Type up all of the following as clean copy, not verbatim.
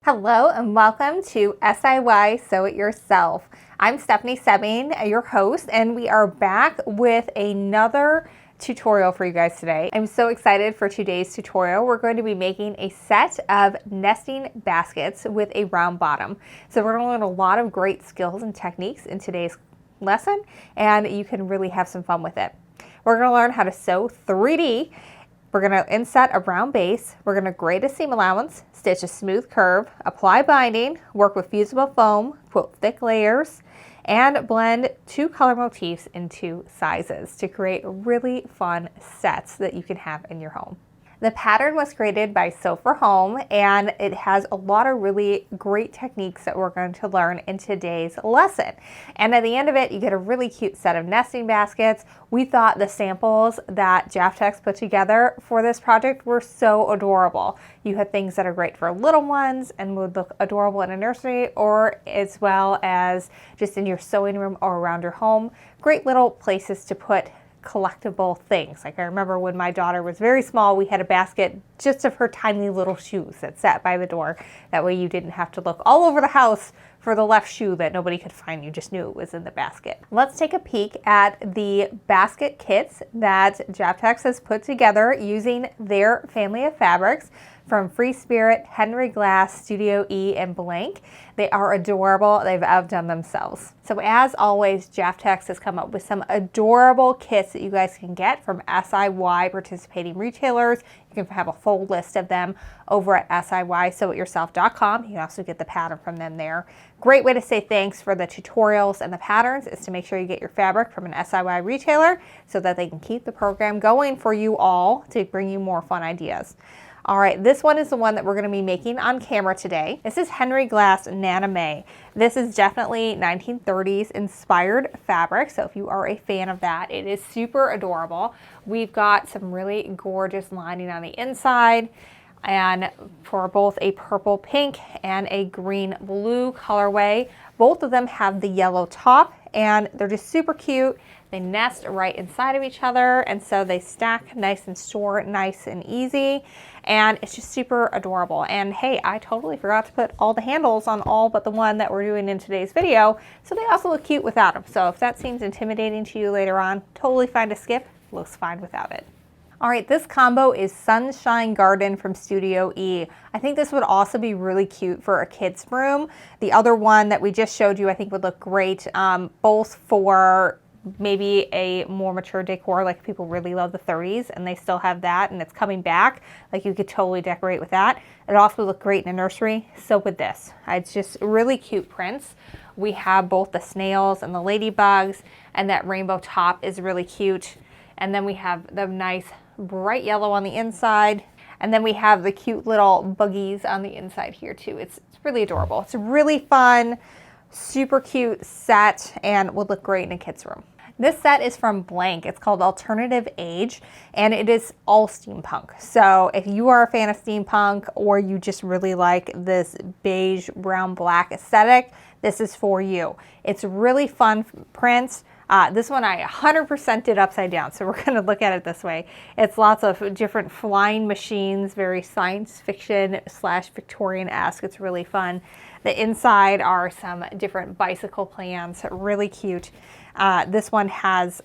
Hello and welcome to SIY Sew It Yourself. I'm Stephanie Sebing, your host, and we are back with another tutorial for you guys today. I'm so excited for today's tutorial. We're going to be making a set of nesting baskets with a round bottom. So we're going to learn a lot of great skills and techniques in today's lesson, and you can really have some fun with it. We're going to learn how to sew 3D. We're going to inset a round base, we're going to grade a seam allowance, stitch a smooth curve, apply binding, work with fusible foam, quilt thick layers, and blend 2 color motifs in 2 sizes to create really fun sets that you can have in your home. The pattern was created by Sew for Home, and it has a lot of really great techniques that we're going to learn in today's lesson. And at the end of it, you get a really cute set of nesting baskets. We thought the samples that Jaftex put together for this project were so adorable. You have things that are great for little ones and would look adorable in a nursery, or as well as just in your sewing room or around your home. Great little places to put collectible things. Like I remember when my daughter was very small, we had a basket just of her tiny little shoes that sat by the door. That way you didn't have to look all over the house for the left shoe that nobody could find. You just knew it was in the basket. Let's take a peek at the basket kits that Jaftex has put together using their family of fabrics from Free Spirit, Henry Glass, Studio E, and Blank. They are adorable. They've outdone themselves. So as always, Jaftex has come up with some adorable kits that you guys can get from SIY participating retailers. You can have a full list of them over at SIYSewItYourself.com. You can also get the pattern from them there. Great way to say thanks for the tutorials and the patterns is to make sure you get your fabric from an SIY retailer so that they can keep the program going for you all to bring you more fun ideas. All right, this one is the one that we're going to be making on camera today. This is Henry Glass Nana May. This is definitely 1930s inspired fabric, so if you are a fan of that, it is super adorable. We've got some really gorgeous lining on the inside, and for both a purple pink and a green blue colorway. Both of them have the yellow top, and they're just super cute. They nest right inside of each other, and so they stack nice and store nice and easy, and it's just super adorable. And hey, I totally forgot to put all the handles on all but the one that we're doing in today's video, so they also look cute without them. So if that seems intimidating to you later on, totally fine to skip. Looks fine without it. All right, this combo is Sunshine Garden from Studio E. I think this would also be really cute for a kid's room. The other one that we just showed you I think would look great, both for maybe a more mature decor, like people really love the 30s and they still have that and it's coming back. Like you could totally decorate with that. It also would look great in a nursery. So would this. It's just really cute prints. We have both the snails and the ladybugs, and that rainbow top is really cute. And then we have the nice bright yellow on the inside, and then we have the cute little buggies on the inside here too. It's really adorable. It's a really fun, super cute set and would look great in a kid's room. This set is from Blank. It's called Alternative Age, and it is all steampunk. So if you are a fan of steampunk, or you just really like this beige, brown, black aesthetic, this is for you. It's really fun prints. This one I 100% did upside down, so we're going to look at it this way. It's lots of different flying machines, very science fiction / Victorian-esque. It's really fun. The inside are some different bicycle plans, really cute. This one has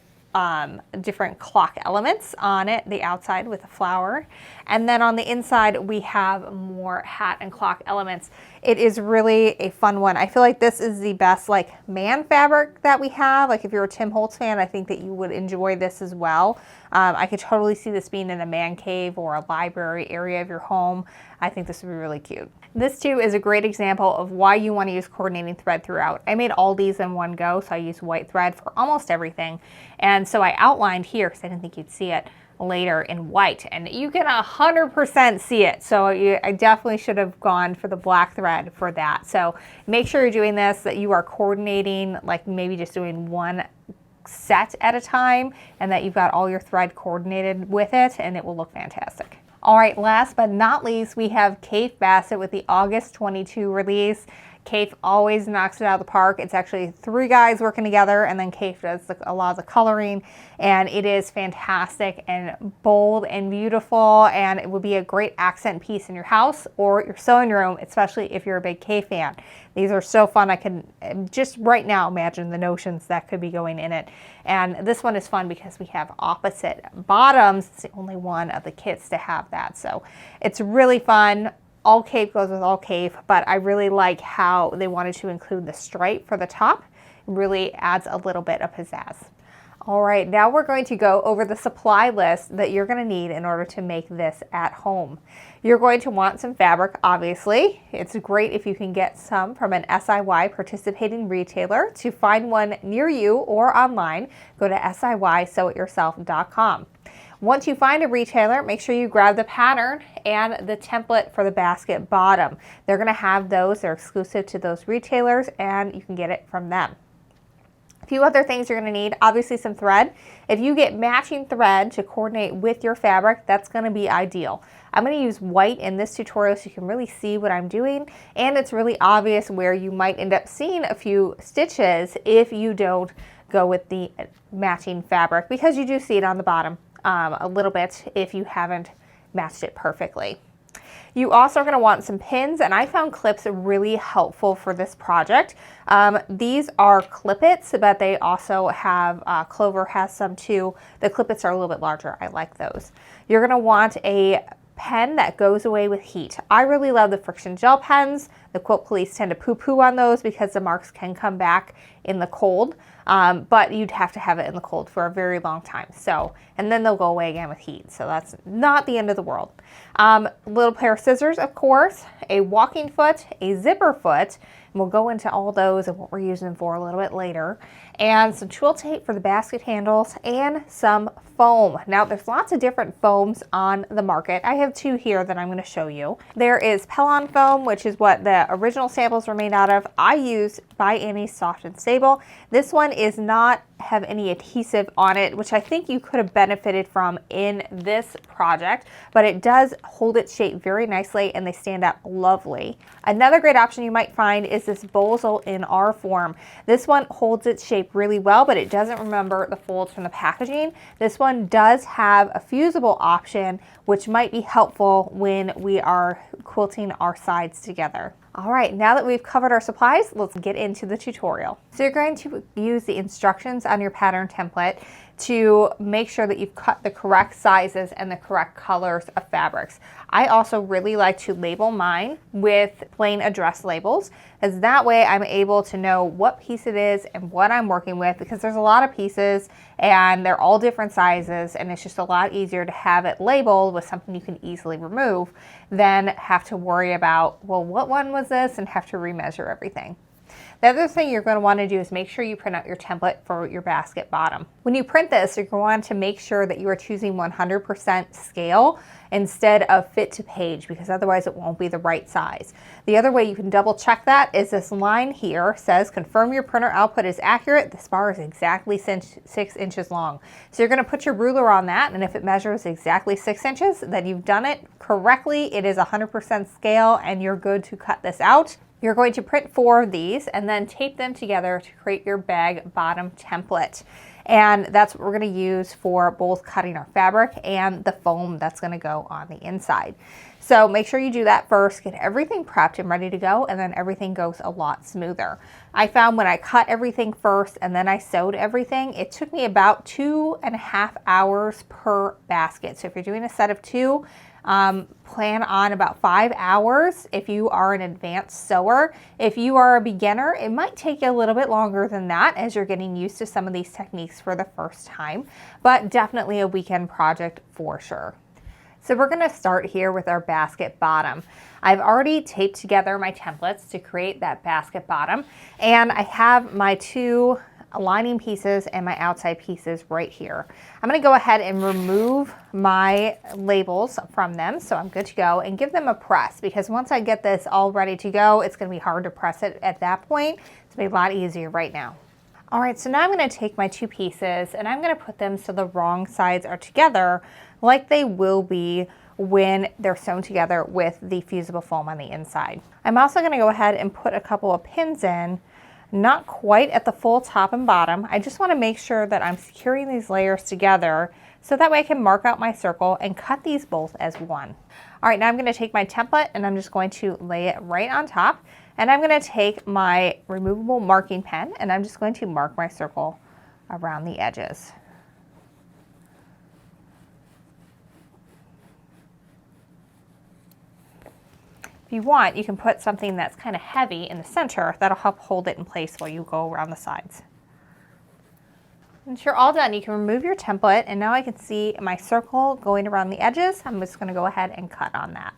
different clock elements on it, the outside with a flower. And then on the inside, we have more hat and clock elements. It is really a fun one. I feel like this is the best like man fabric that we have. Like if you're a Tim Holtz fan, I think that you would enjoy this as well. I could totally see this being in a man cave or a library area of your home. I think this would be really cute. This too is a great example of why you want to use coordinating thread throughout. I made all these in one go, so I used white thread for almost everything. And so I outlined here, because I didn't think you'd see it, later in white, and you can 100% see it. So I definitely should have gone for the black thread for that. So make sure you're doing this, that you are coordinating, like maybe just doing one set at a time, and that you've got all your thread coordinated with it, and it will look fantastic. All right, last but not least, we have Kate Bassett with the August 22 release. Kafe always knocks it out of the park. It's actually 3 guys working together, and then Kafe does a lot of the coloring, and it is fantastic and bold and beautiful, and it would be a great accent piece in your house or your sewing room, especially if you're a big Kafe fan. These are so fun. I can just right now imagine the notions that could be going in it. And this one is fun because we have opposite bottoms. It's the only one of the kits to have that. So it's really fun. All Kafe goes with all Kafe, but I really like how they wanted to include the stripe for the top. It really adds a little bit of pizzazz. All right, now we're going to go over the supply list that you're going to need in order to make this at home. You're going to want some fabric, obviously. It's great if you can get some from an SIY participating retailer. To find one near you or online, go to SIYSewItYourself.com. Once you find a retailer, make sure you grab the pattern and the template for the basket bottom. They're going to have those. They're exclusive to those retailers, and you can get it from them. A few other things you're going to need, obviously some thread. If you get matching thread to coordinate with your fabric, that's going to be ideal. I'm going to use white in this tutorial so you can really see what I'm doing, and it's really obvious where you might end up seeing a few stitches if you don't go with the matching fabric, because you do see it on the bottom a little bit if you haven't matched it perfectly. You also are going to want some pins, and I found clips really helpful for this project. These are clippets, but they also have, Clover has some too. The clippets are a little bit larger. I like those. You're going to want a pen that goes away with heat. I really love the friction gel pens. The quilt police tend to poo-poo on those because the marks can come back in the cold, but you'd have to have it in the cold for a very long time. And then they'll go away again with heat. So that's not the end of the world. A little pair of scissors, of course, a walking foot, a zipper foot, and we'll go into all those and what we're using them for a little bit later, and some twill tape for the basket handles, and some foam. Now there's lots of different foams on the market. I have 2 here that I'm going to show you. There is Pellon foam, which is what the original samples were made out of. I used By Annie's Soft and Stable. This one is not have any adhesive on it, which I think you could have benefited from in this project, but it does hold its shape very nicely and they stand out lovely. Another great option you might find is this Bosal in R form. This one holds its shape really well, but it doesn't remember the folds from the packaging. This one does have a fusible option, which might be helpful when we are quilting our sides together. All right, now that we've covered our supplies, let's get into the tutorial. So you're going to use the instructions on your pattern template to make sure that you've cut the correct sizes and the correct colors of fabrics. I also really like to label mine with plain address labels, as that way I'm able to know what piece it is and what I'm working with, because there's a lot of pieces and they're all different sizes, and it's just a lot easier to have it labeled with something you can easily remove than have to worry about, well, what one was this, and have to remeasure everything. The other thing you're going to want to do is make sure you print out your template for your basket bottom. When you print this, you're going to want to make sure that you are choosing 100% scale instead of fit to page, because otherwise it won't be the right size. The other way you can double check that is this line here says, confirm your printer output is accurate. This bar is exactly 6 inches long. So you're going to put your ruler on that, and if it measures exactly 6 inches, then you've done it correctly. It is 100% scale and you're good to cut this out. You're going to print 4 of these and then tape them together to create your bag bottom template. And that's what we're going to use for both cutting our fabric and the foam that's going to go on the inside. So make sure you do that first, get everything prepped and ready to go, and then everything goes a lot smoother. I found when I cut everything first and then I sewed everything, it took me about 2.5 hours per basket. So if you're doing a set of 2, plan on about 5 hours if you are an advanced sewer. If you are a beginner, it might take you a little bit longer than that as you're getting used to some of these techniques for the first time, but definitely a weekend project for sure. So we're going to start here with our basket bottom. I've already taped together my templates to create that basket bottom, and I have my 2 lining pieces and my outside pieces right here. I'm going to go ahead and remove my labels from them, so I'm good to go, and give them a press, because once I get this all ready to go, it's going to be hard to press it at that point. It's going to be a lot easier right now. All right, so now I'm going to take my 2 pieces and I'm going to put them so the wrong sides are together, like they will be when they're sewn together with the fusible foam on the inside. I'm also going to go ahead and put a couple of pins in, not quite at the full top and bottom. I just want to make sure that I'm securing these layers together so that way I can mark out my circle and cut these both as one. All right, now I'm going to take my template and I'm just going to lay it right on top, and I'm going to take my removable marking pen and I'm just going to mark my circle around the edges. If you want, you can put something that's kind of heavy in the center that'll help hold it in place while you go around the sides. Once you're all done, you can remove your template, and now I can see my circle going around the edges. I'm just going to go ahead and cut on that.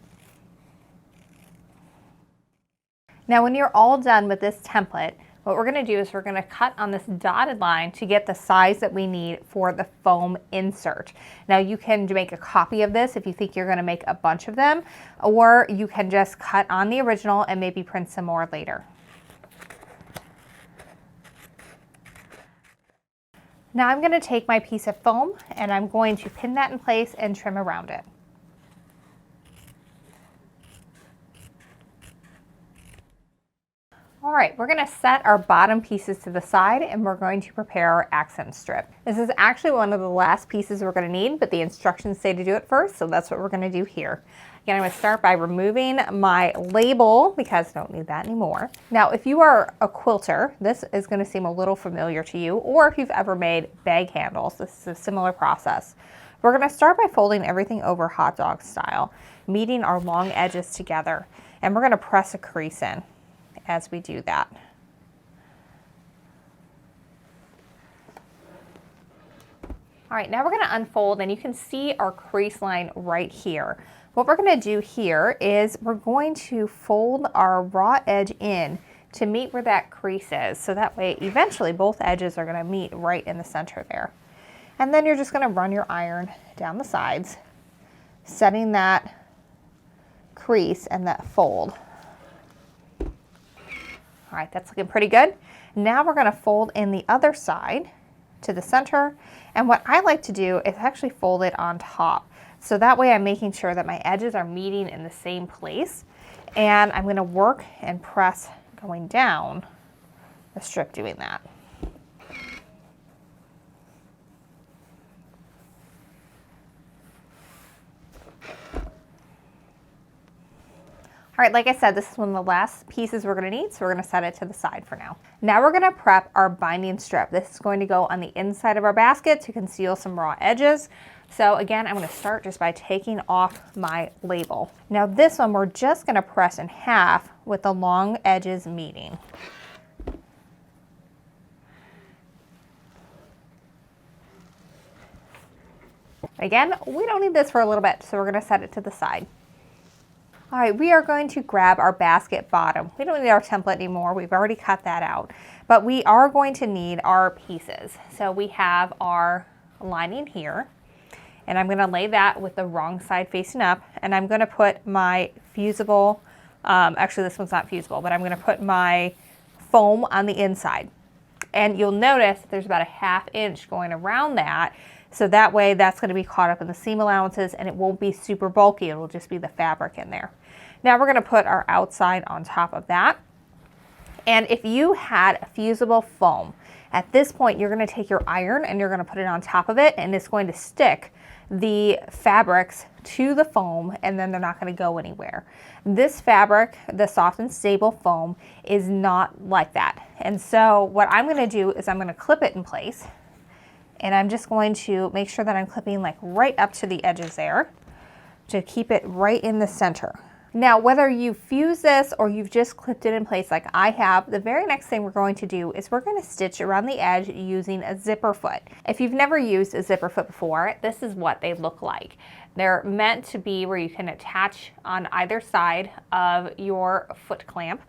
Now when you're all done with this template, what we're going to do is we're going to cut on this dotted line to get the size that we need for the foam insert. Now you can make a copy of this if you think you're going to make a bunch of them, or you can just cut on the original and maybe print some more later. Now I'm going to take my piece of foam and I'm going to pin that in place and trim around it. All right, we're going to set our bottom pieces to the side and we're going to prepare our accent strip. This is actually one of the last pieces we're going to need, but the instructions say to do it first, so that's what we're going to do here. Again, I'm going to start by removing my label because I don't need that anymore. Now, if you are a quilter, this is going to seem a little familiar to you, or if you've ever made bag handles, this is a similar process. We're going to start by folding everything over hot dog style, meeting our long edges together, and we're going to press a crease in as we do that. All right, now we're going to unfold and you can see our crease line right here. What we're going to do here is we're going to fold our raw edge in to meet where that crease is, so that way eventually both edges are going to meet right in the center there. And then you're just going to run your iron down the sides, setting that crease and that fold. All right, that's looking pretty good. Now we're going to fold in the other side to the center, and what I like to do is actually fold it on top. So that way I'm making sure that my edges are meeting in the same place, and I'm going to work and press going down the strip doing that. All right, like I said, this is one of the last pieces we're going to need, so we're going to set it to the side for now. Now we're going to prep our binding strip. This is going to go on the inside of our basket to conceal some raw edges. So again, I'm going to start just by taking off my label. Now this one, we're just going to press in half with the long edges meeting. Again, we don't need this for a little bit, so we're going to set it to the side. All right, we are going to grab our basket bottom. We don't need our template anymore. We've already cut that out, but we are going to need our pieces. So we have our lining here, and I'm going to lay that with the wrong side facing up, and I'm going to put my fusible, actually this one's not fusible, but I'm going to put my foam on the inside. And you'll notice there's about a ½ inch going around that. So that way that's going to be caught up in the seam allowances and it won't be super bulky. It'll just be the fabric in there. Now we're going to put our outside on top of that. And if you had a fusible foam, at this point you're going to take your iron and you're going to put it on top of it, and it's going to stick the fabrics to the foam, and then they're not going to go anywhere. This fabric, the soft and stable foam, is not like that. And so what I'm going to do is I'm going to clip it in place. And I'm just going to make sure that I'm clipping like right up to the edges there to keep it right in the center. Now, whether you fuse this or you've just clipped it in place like I have, the very next thing we're going to do is we're going to stitch around the edge using a zipper foot. If you've never used a zipper foot before, this is what they look like. They're meant to be where you can attach on either side of your foot clamp.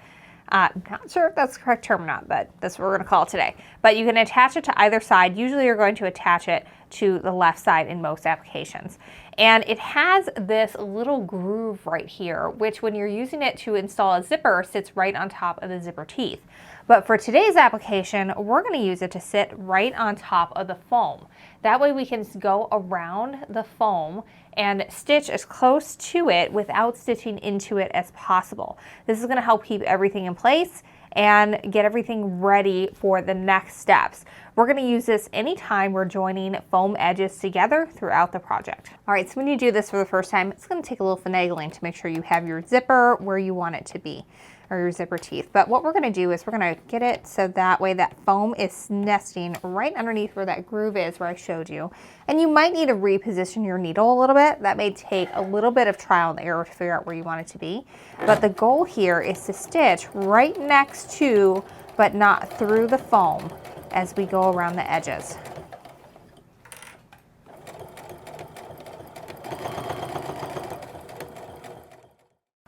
I'm not sure if that's the correct term or not, but that's what we're going to call it today. But you can attach it to either side. Usually you're going to attach it to the left side in most applications. And it has this little groove right here, which when you're using it to install a zipper, sits right on top of the zipper teeth. But for today's application, we're going to use it to sit right on top of the foam. That way we can go around the foam and stitch as close to it without stitching into it as possible. This is going to help keep everything in place and get everything ready for the next steps. We're going to use this anytime we're joining foam edges together throughout the project. All right, so when you do this for the first time, it's going to take a little finagling to make sure you have your zipper where you want it to be, or your zipper teeth. But what we're going to do is we're going to get it so that way that foam is nesting right underneath where that groove is where I showed you. And you might need to reposition your needle a little bit. That may take a little bit of trial and error to figure out where you want it to be. But the goal here is to stitch right next to, but not through the foam as we go around the edges.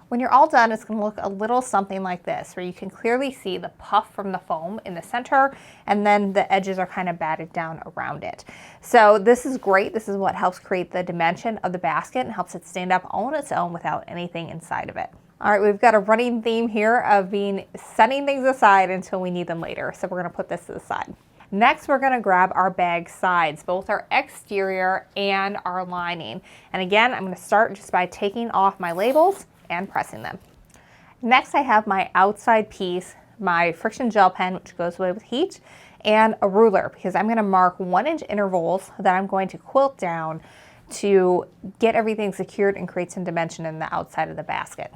When you're all done, it's going to look a little something like this, where you can clearly see the puff from the foam in the center, and then the edges are kind of batted down around it. So this is great. This is what helps create the dimension of the basket and helps it stand up on its own without anything inside of it. All right, we've got a running theme here of setting things aside until we need them later. So we're going to put this to the side. Next, we're going to grab our bag sides, both our exterior and our lining. And again, I'm going to start just by taking off my labels and pressing them. Next, I have my outside piece, my friction gel pen, which goes away with heat, and a ruler, because I'm going to mark 1-inch intervals that I'm going to quilt down to get everything secured and create some dimension in the outside of the basket.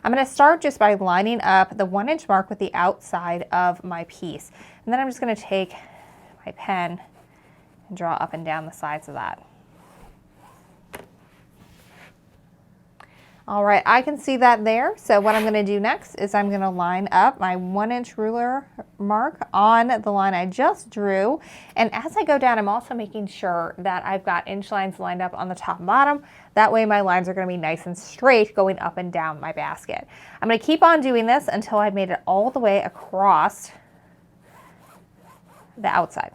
I'm going to start just by lining up the 1-inch mark with the outside of my piece. And then I'm just going to take my pen and draw up and down the sides of that. All right, I can see that there. So what I'm going to do next is I'm going to line up my 1-inch ruler mark on the line I just drew. And as I go down, I'm also making sure that I've got inch lines lined up on the top and bottom. That way my lines are going to be nice and straight going up and down my basket. I'm going to keep on doing this until I've made it all the way across the outside.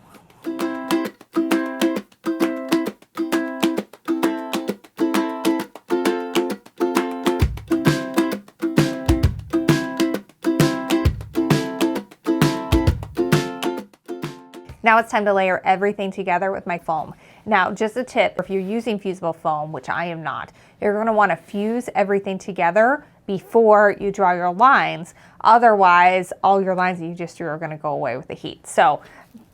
Now it's time to layer everything together with my foam. Now, just a tip, if you're using fusible foam, which I am not, you're going to want to fuse everything together before you draw your lines. Otherwise, all your lines that you just drew are going to go away with the heat. So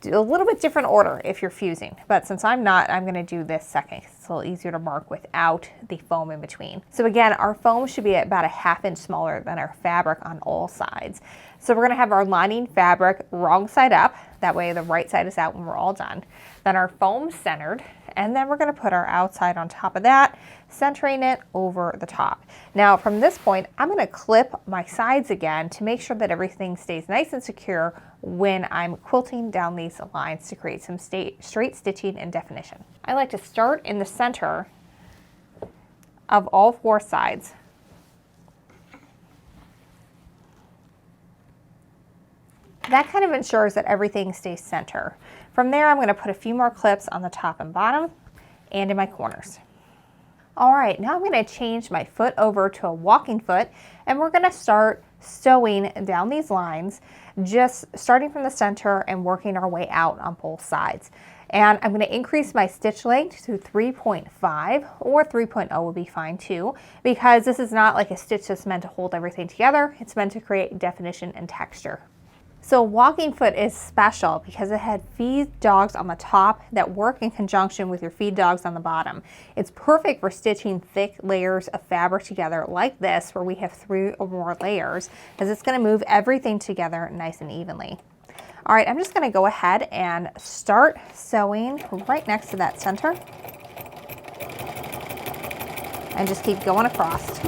do a little bit different order if you're fusing. But since I'm not, I'm going to do this second. It's a little easier to mark without the foam in between. So again, our foam should be about a 1/2 inch smaller than our fabric on all sides. So we're going to have our lining fabric wrong side up. That way the right side is out when we're all done. Then our foam centered, and then we're going to put our outside on top of that, centering it over the top. Now from this point, I'm going to clip my sides again to make sure that everything stays nice and secure when I'm quilting down these lines to create some straight stitching and definition. I like to start in the center of all 4 sides. That kind of ensures that everything stays center. From there, I'm going to put a few more clips on the top and bottom and in my corners. All right, now I'm going to change my foot over to a walking foot, and we're going to start sewing down these lines, just starting from the center and working our way out on both sides. And I'm going to increase my stitch length to 3.5 or 3.0 would be fine too, because this is not like a stitch that's meant to hold everything together. It's meant to create definition and texture. So walking foot is special because it had feed dogs on the top that work in conjunction with your feed dogs on the bottom. It's perfect for stitching thick layers of fabric together like this, where we have 3 or more layers, because it's going to move everything together nice and evenly. All right, I'm just going to go ahead and start sewing right next to that center and just keep going across.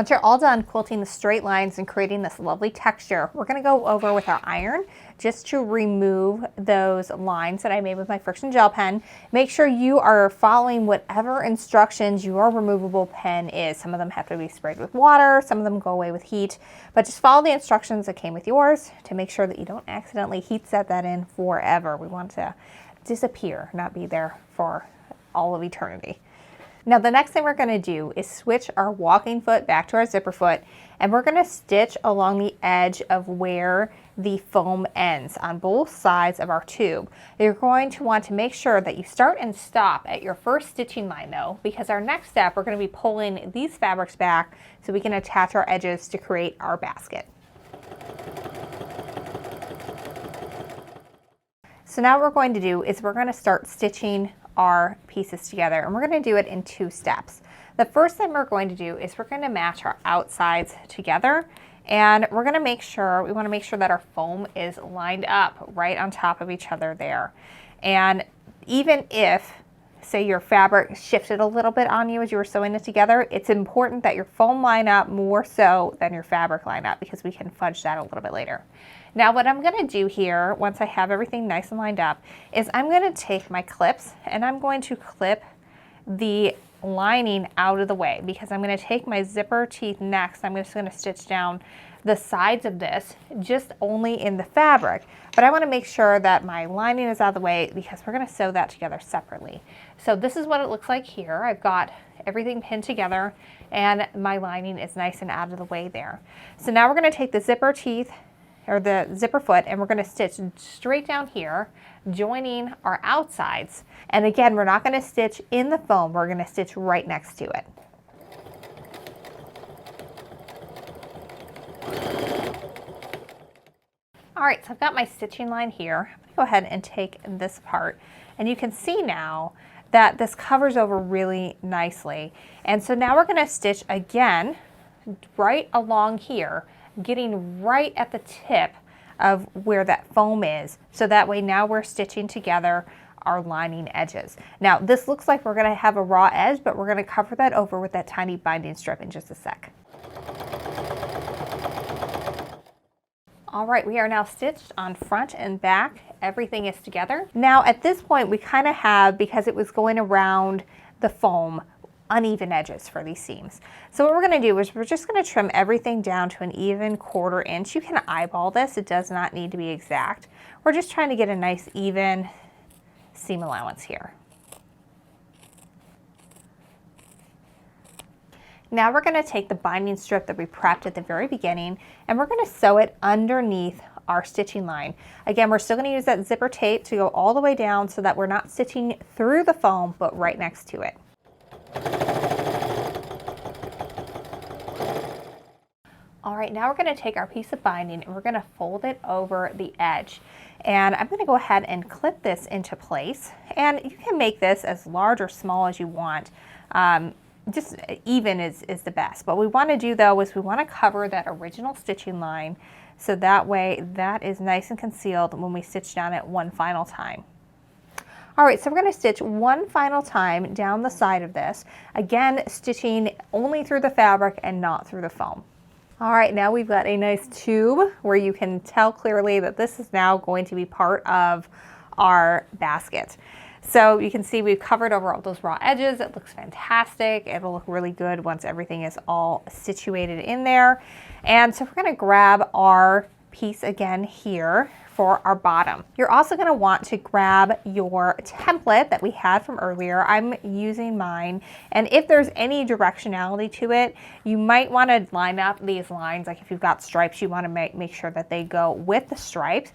Once you're all done quilting the straight lines and creating this lovely texture, we're going to go over with our iron just to remove those lines that I made with my friction gel pen. Make sure you are following whatever instructions your removable pen is. Some of them have to be sprayed with water, some of them go away with heat, but just follow the instructions that came with yours to make sure that you don't accidentally heat set that in forever. We want to disappear, not be there for all of eternity. Now the next thing we're going to do is switch our walking foot back to our zipper foot, and we're going to stitch along the edge of where the foam ends on both sides of our tube. You're going to want to make sure that you start and stop at your first stitching line though, because our next step we're going to be pulling these fabrics back so we can attach our edges to create our basket. So now what we're going to do is we're going to start stitching our pieces together, and we're going to do it in 2 steps. The first thing we're going to do is we're going to match our outsides together, and we're going to make sure, we want to make sure that our foam is lined up right on top of each other there. And even if, say, your fabric shifted a little bit on you as you were sewing it together, it's important that your foam line up more so than your fabric line up, because we can fudge that a little bit later. Now what I'm going to do here, once I have everything nice and lined up, is I'm going to take my clips and I'm going to clip the lining out of the way, because I'm going to take my zipper teeth next. I'm just going to stitch down the sides of this, just only in the fabric. But I want to make sure that my lining is out of the way, because we're going to sew that together separately. So this is what it looks like here. I've got everything pinned together and my lining is nice and out of the way there. So now we're going to take the zipper teeth, or the zipper foot, and we're going to stitch straight down here, joining our outsides. And again, we're not going to stitch in the foam, we're going to stitch right next to it. All right, so I've got my stitching line here. I'm going to go ahead and take this apart, and you can see now that this covers over really nicely. And so now we're going to stitch again right along here, getting right at the tip of where that foam is. So that way now we're stitching together our lining edges. Now this looks like we're going to have a raw edge, but we're going to cover that over with that tiny binding strip in just a sec. All right, we are now stitched on front and back. Everything is together. Now at this point we kind of have, because it was going around the foam, uneven edges for these seams. So what we're going to do is we're just going to trim everything down to an even 1/4 inch. You can eyeball this, it does not need to be exact. We're just trying to get a nice even seam allowance here. Now we're going to take the binding strip that we prepped at the very beginning, and we're going to sew it underneath our stitching line. Again, we're still going to use that zipper tape to go all the way down so that we're not stitching through the foam, but right next to it. All right, now we're going to take our piece of binding and we're going to fold it over the edge. And I'm going to go ahead and clip this into place. And you can make this as large or small as you want. Just even is the best. What we want to do though is we want to cover that original stitching line, so that way that is nice and concealed when we stitch down it one final time. All right, so we're going to stitch one final time down the side of this, again stitching only through the fabric and not through the foam. All right, now we've got a nice tube where you can tell clearly that this is now going to be part of our basket. So you can see we've covered over all those raw edges. It looks fantastic. It'll look really good once everything is all situated in there. And so we're going to grab our piece again here for our bottom. You're also going to want to grab your template that we had from earlier. I'm using mine, and if there's any directionality to it, you might want to line up these lines. Like if you've got stripes, you want to make sure that they go with the stripes.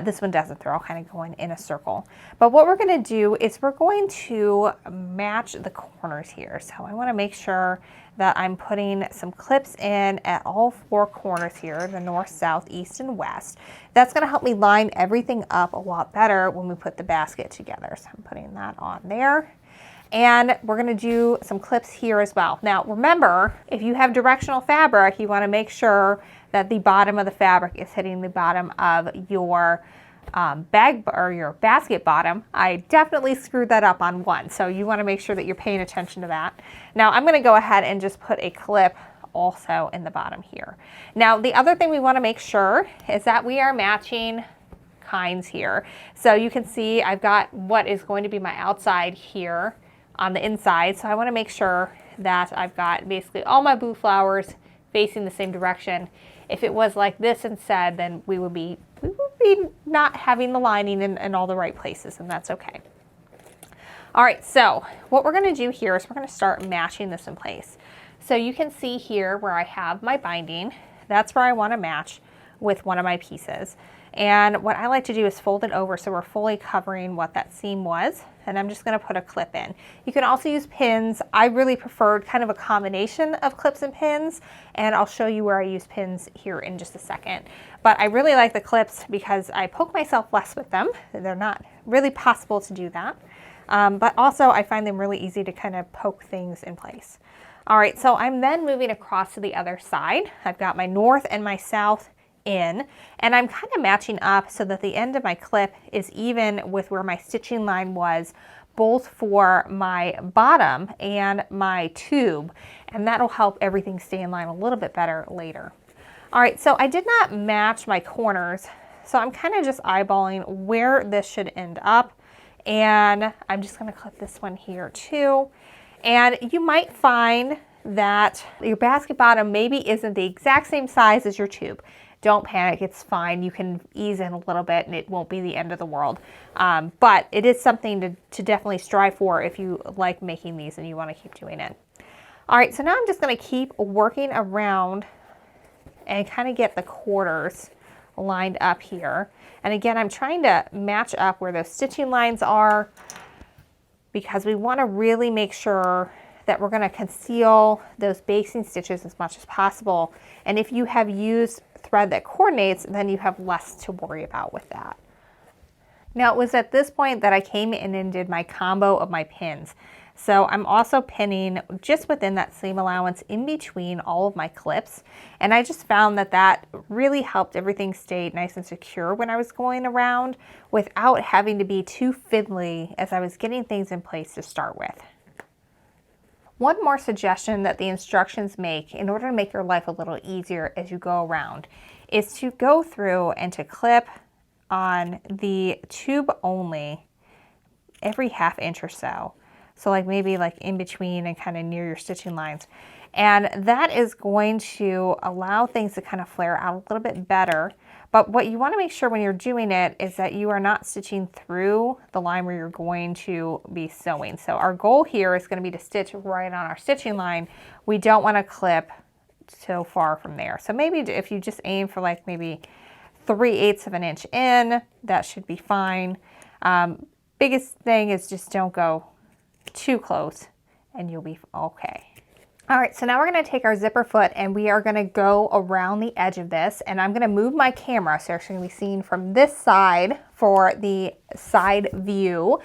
This one doesn't, they're all kind of going in a circle. But what we're going to do is we're going to match the corners here. So I want to make sure that I'm putting some clips in at all 4 corners here, the north, south, east, and west. That's going to help me line everything up a lot better when we put the basket together. So I'm putting that on there. And we're going to do some clips here as well. Now remember, if you have directional fabric, you want to make sure that the bottom of the fabric is hitting the bottom of your bag or your basket bottom. I definitely screwed that up on one, so you want to make sure that you're paying attention to that. Now I'm going to go ahead and just put a clip also in the bottom here. Now, the other thing we want to make sure is that we are matching kinds here. So you can see I've got what is going to be my outside here on the inside. So I want to make sure that I've got basically all my boo flowers facing the same direction. If it was like this instead, then we would be not having the lining in all the right places, and that's okay. All right, so what we're going to do here is we're going to start matching this in place. So you can see here where I have my binding. That's where I want to match with one of my pieces. And what I like to do is fold it over so we're fully covering what that seam was. And I'm just going to put a clip in. You can also use pins. I really preferred kind of a combination of clips and pins, and I'll show you where I use pins here in just a second. But I really like the clips because I poke myself less with them. They're not really possible to do that. But also I find them really easy to kind of poke things in place. All right, so I'm then moving across to the other side. I've got my north and my south in, and I'm kind of matching up so that the end of my clip is even with where my stitching line was, both for my bottom and my tube, and that'll help everything stay in line a little bit better later. All right, so I did not match my corners, so I'm kind of just eyeballing where this should end up. And I'm just going to clip this one here too. And you might find that your basket bottom maybe isn't the exact same size as your tube. Don't panic, it's fine. You can ease in a little bit and it won't be the end of the world. But it is something to definitely strive for if you like making these and you want to keep doing it. All right, so now I'm just going to keep working around and kind of get the quarters lined up here. And again, I'm trying to match up where those stitching lines are because we want to really make sure that we're going to conceal those basting stitches as much as possible. And if you have used thread that coordinates, then you have less to worry about with that. Now, it was at this point that I came in and did my combo of my pins. So I'm also pinning just within that seam allowance in between all of my clips. And I just found that that really helped everything stay nice and secure when I was going around without having to be too fiddly as I was getting things in place to start with. One more suggestion that the instructions make in order to make your life a little easier as you go around is to go through and to clip on the tube only every ½ inch or so. So like maybe like in between and kind of near your stitching lines. And that is going to allow things to kind of flare out a little bit better. But what you want to make sure when you're doing it is that you are not stitching through the line where you're going to be sewing. So our goal here is going to be to stitch right on our stitching line. We don't want to clip so far from there. So maybe if you just aim for like maybe 3/8 of an inch in, that should be fine. Biggest thing is just don't go too close and you'll be okay. All right, so now we're going to take our zipper foot and we are going to go around the edge of this, and I'm going to move my camera so you're going to be seen from this side for the side view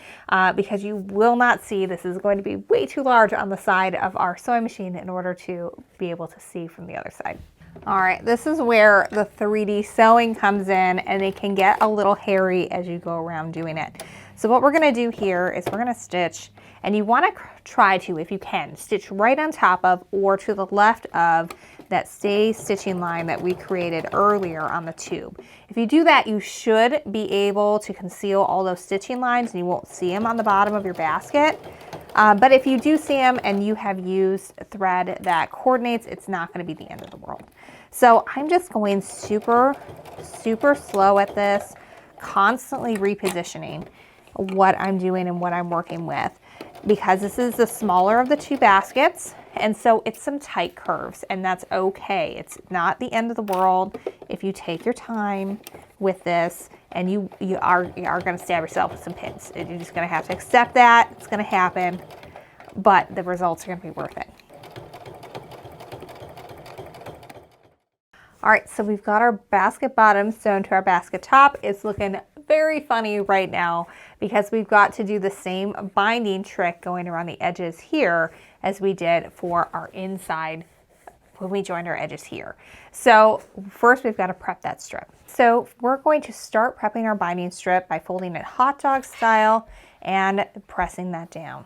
because you will not see, this is going to be way too large on the side of our sewing machine in order to be able to see from the other side. All right, this is where the 3D sewing comes in, and it can get a little hairy as you go around doing it. So what we're going to do here is we're going to stitch, and you want to try to, if you can, stitch right on top of or to the left of that stay stitching line that we created earlier on the tube. If you do that, you should be able to conceal all those stitching lines and you won't see them on the bottom of your basket. But if you do see them and you have used thread that coordinates, it's not going to be the end of the world. So I'm just going super, super slow at this, constantly repositioning what I'm doing and what I'm working with, because this is the smaller of the two baskets, and so it's some tight curves, and that's okay. It's not the end of the world if you take your time with this and you are going to stab yourself with some pins. You're just going to have to accept that. It's going to happen, but the results are going to be worth it. All right, so we've got our basket bottom sewn to our basket top. It's looking very funny right now because we've got to do the same binding trick going around the edges here as we did for our inside when we joined our edges here. So first we've got to prep that strip. So we're going to start prepping our binding strip by folding it hot dog style and pressing that down.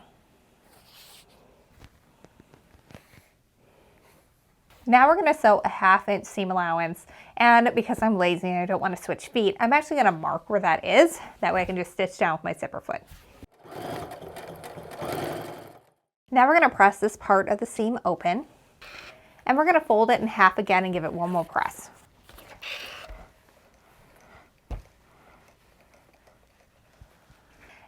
Now we're going to sew a 1/2 inch seam allowance, and because I'm lazy and I don't want to switch feet, I'm actually going to mark where that is. That way I can just stitch down with my zipper foot. Now we're going to press this part of the seam open, and we're going to fold it in half again and give it one more press.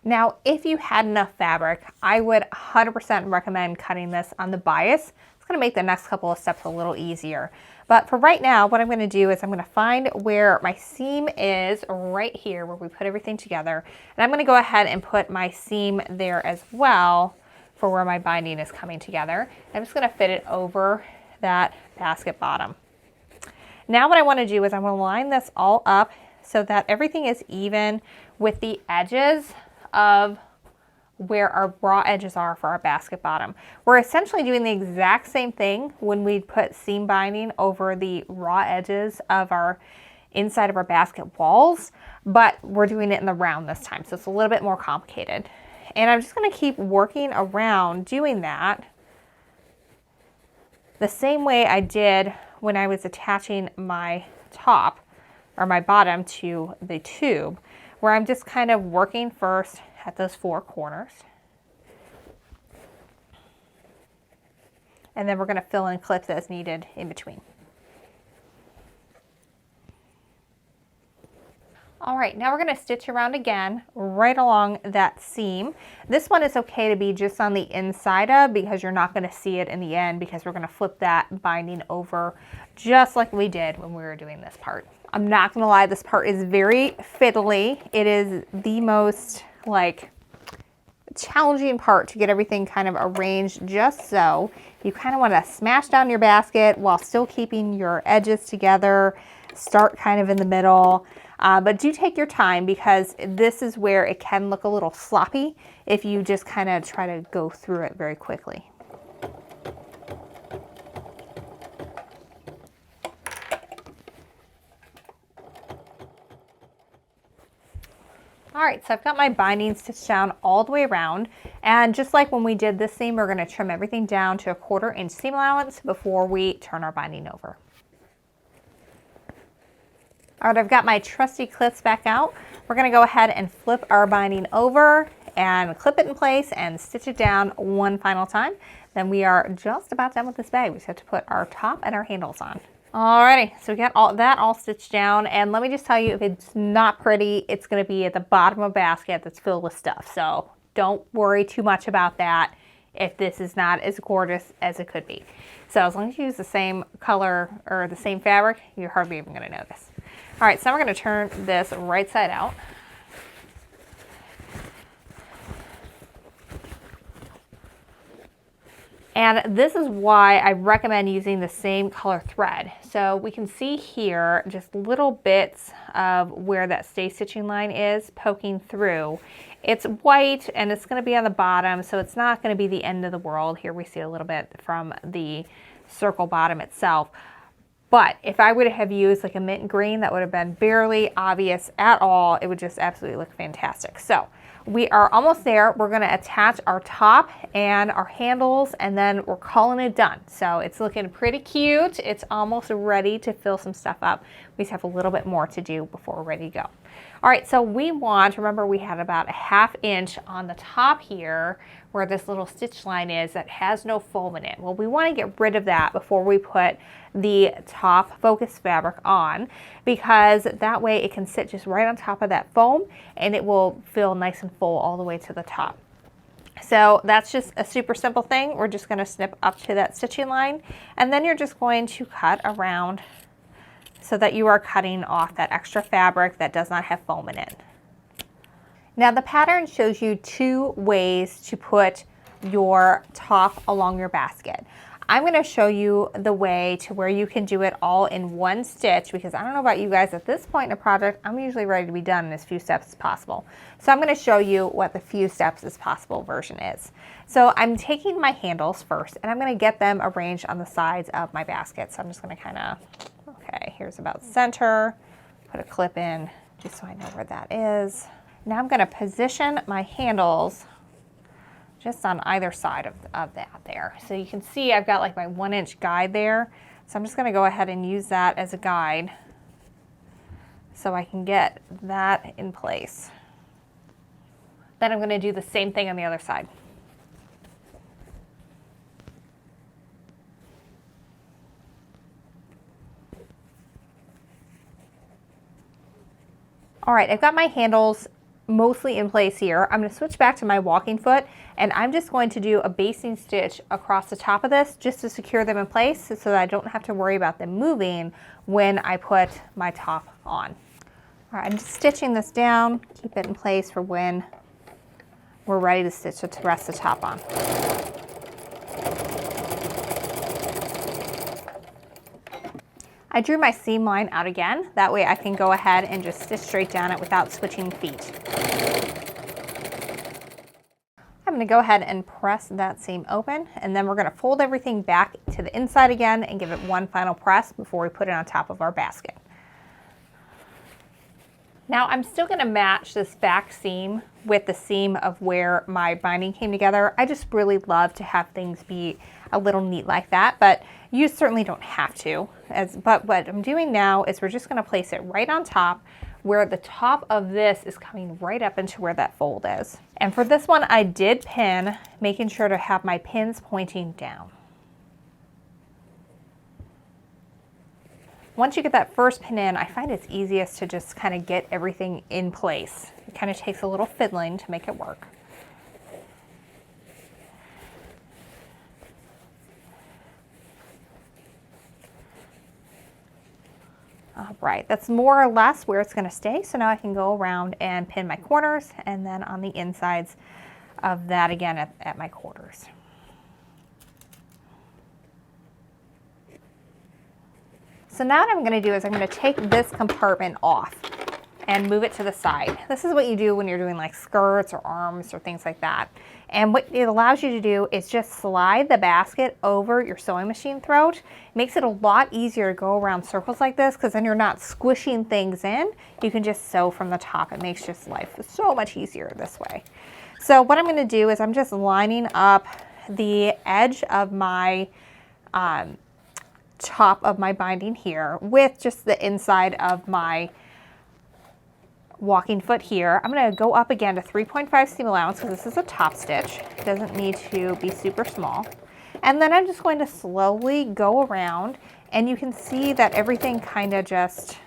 Now, if you had enough fabric, I would 100% recommend cutting this on the bias. It's going to make the next couple of steps a little easier. But for right now, what I'm going to do is I'm going to find where my seam is right here where we put everything together. And I'm going to go ahead and put my seam there as well for where my binding is coming together. I'm just going to fit it over that basket bottom. Now what I want to do is I'm going to line this all up so that everything is even with the edges of where our raw edges are for our basket bottom. We're essentially doing the exact same thing when we put seam binding over the raw edges of our inside of our basket walls, but we're doing it in the round this time, so it's a little bit more complicated. And I'm just going to keep working around doing that the same way I did when I was attaching my top or my bottom to the tube, where I'm just kind of working first at those 4 corners. And then we're going to fill in clips as needed in between. All right, now we're going to stitch around again right along that seam. This one is okay to be just on the inside of because you're not going to see it in the end because we're going to flip that binding over just like we did when we were doing this part. I'm not going to lie, this part is very fiddly. It is the most challenging part to get everything kind of arranged just so. You kind of want to smash down your basket while still keeping your edges together. Start kind of in the middle. But do take your time because this is where it can look a little sloppy if you just kind of try to go through it very quickly. All right, so I've got my binding stitched down all the way around, and just like when we did this seam, we're going to trim everything down to a 1/4 inch seam allowance before we turn our binding over. All right, I've got my trusty clips back out. We're going to go ahead and flip our binding over and clip it in place and stitch it down one final time. Then we are just about done with this bag. We just have to put our top and our handles on. Alrighty, so we got all that all stitched down, and let me just tell you, if it's not pretty, it's going to be at the bottom of a basket that's filled with stuff. So don't worry too much about that if this is not as gorgeous as it could be. So as long as you use the same color or the same fabric, you're hardly even going to notice. All right, so now we're going to turn this right side out. And this is why I recommend using the same color thread. So we can see here just little bits of where that stay stitching line is poking through. It's white and it's going to be on the bottom, so it's not going to be the end of the world. Here we see a little bit from the circle bottom itself. But if I would have used like a mint green, that would have been barely obvious at all. It would just absolutely look fantastic. So we are almost there. We're going to attach our top and our handles, and then we're calling it done. So it's looking pretty cute. It's almost ready to fill some stuff up. We just have a little bit more to do before we're ready to go. All right, so we want, remember we had about a 1/2 inch on the top here where this little stitch line is that has no foam in it. Well, we want to get rid of that before we put the top focus fabric on, because that way it can sit just right on top of that foam and it will feel nice and full all the way to the top. So that's just a super simple thing. We're just going to snip up to that stitching line, and then you're just going to cut around so that you are cutting off that extra fabric that does not have foam in it. Now the pattern shows you 2 ways to put your top along your basket. I'm going to show you the way to where you can do it all in one stitch, because I don't know about you guys, at this point in a project, I'm usually ready to be done in as few steps as possible. So I'm going to show you what the few steps as possible version is. So I'm taking my handles first, and I'm going to get them arranged on the sides of my basket. So I'm just going to kind of, okay, here's about center, put a clip in just so I know where that is. Now I'm going to position my handles just on either side of that there. So you can see I've got like my 1 inch guide there. So I'm just going to go ahead and use that as a guide so I can get that in place. Then I'm going to do the same thing on the other side. All right, I've got my handles mostly in place here. I'm going to switch back to my walking foot, and I'm just going to do a basting stitch across the top of this just to secure them in place so that I don't have to worry about them moving when I put my top on. All right, I'm just stitching this down, keep it in place for when we're ready to stitch the rest of the top on. I drew my seam line out again. That way I can go ahead and just stitch straight down it without switching feet. I'm going to go ahead and press that seam open, and then we're going to fold everything back to the inside again and give it one final press before we put it on top of our basket. Now I'm still going to match this back seam with the seam of where my binding came together. I just really love to have things be a little neat like that, but you certainly don't have to. But what I'm doing now is we're just going to place it right on top where the top of this is coming right up into where that fold is. And for this one I did pin, making sure to have my pins pointing down. Once you get that first pin in, I find it's easiest to just kind of get everything in place. It kind of takes a little fiddling to make it work. All right, that's more or less where it's going to stay. So now I can go around and pin my corners, and then on the insides of that again at my quarters. So now what I'm going to do is I'm going to take this compartment off and move it to the side. This is what you do when you're doing like skirts or arms or things like that. And what it allows you to do is just slide the basket over your sewing machine throat. It makes it a lot easier to go around circles like this because then you're not squishing things in. You can just sew from the top. It makes just life so much easier this way. So what I'm going to do is I'm just lining up the edge of my top of my binding here with just the inside of my walking foot here. I'm going to go up again to 3.5 seam allowance because this is a top stitch. It doesn't need to be super small. And then I'm just going to slowly go around, and you can see that everything kind of just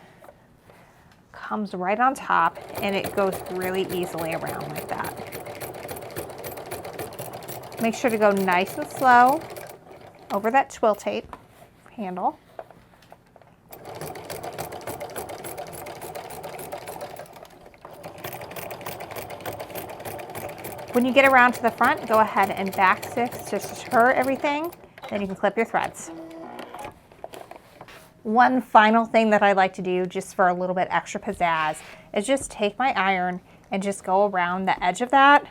comes right on top, and it goes really easily around like that. Make sure to go nice and slow over that twill tape handle. When you get around to the front, go ahead and back stitch to secure everything, then you can clip your threads. One final thing that I like to do just for a little bit extra pizzazz is just take my iron and just go around the edge of that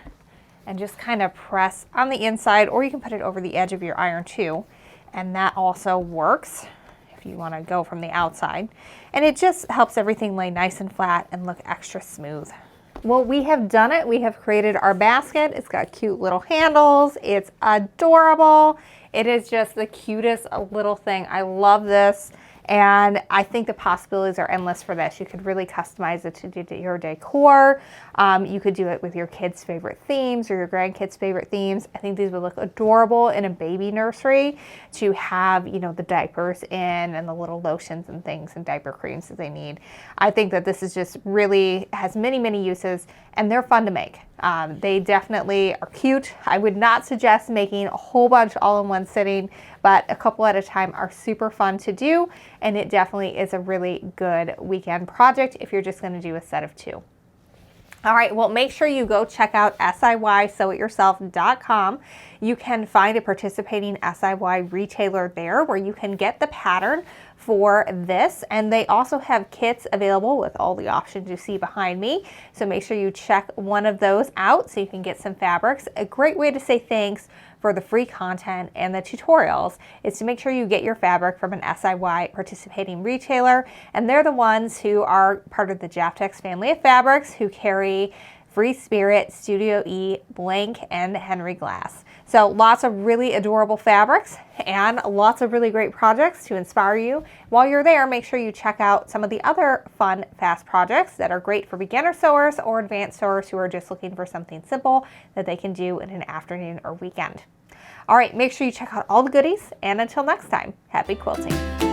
and just kind of press on the inside, or you can put it over the edge of your iron too. And that also works if you want to go from the outside. And it just helps everything lay nice and flat and look extra smooth. Well, we have done it. We have created our basket. It's got cute little handles. It's adorable. It is just the cutest little thing. I love this. And I think the possibilities are endless for this. You could really customize it to do your decor. You could do it with your kids' favorite themes or your grandkids' favorite themes. I think these would look adorable in a baby nursery to have, you know, the diapers in and the little lotions and things and diaper creams that they need. I think that this is just really has many, many uses, and they're fun to make. They definitely are cute. I would not suggest making a whole bunch all in one sitting, but a couple at a time are super fun to do, and it definitely is a really good weekend project if you're just going to do a set of 2. All right, well, make sure you go check out SIYSewItYourself.com. You can find a participating SIY retailer there where you can get the pattern for this, and they also have kits available with all the options you see behind me. So make sure you check one of those out so you can get some fabrics. A great way to say thanks for the free content and the tutorials is to make sure you get your fabric from an SIY participating retailer, and they're the ones who are part of the Jaftex family of fabrics who carry Free Spirit, Studio E, Blank, and Henry Glass. So lots of really adorable fabrics and lots of really great projects to inspire you. While you're there, make sure you check out some of the other fun, fast projects that are great for beginner sewers or advanced sewers who are just looking for something simple that they can do in an afternoon or weekend. All right, make sure you check out all the goodies, and until next time, happy quilting.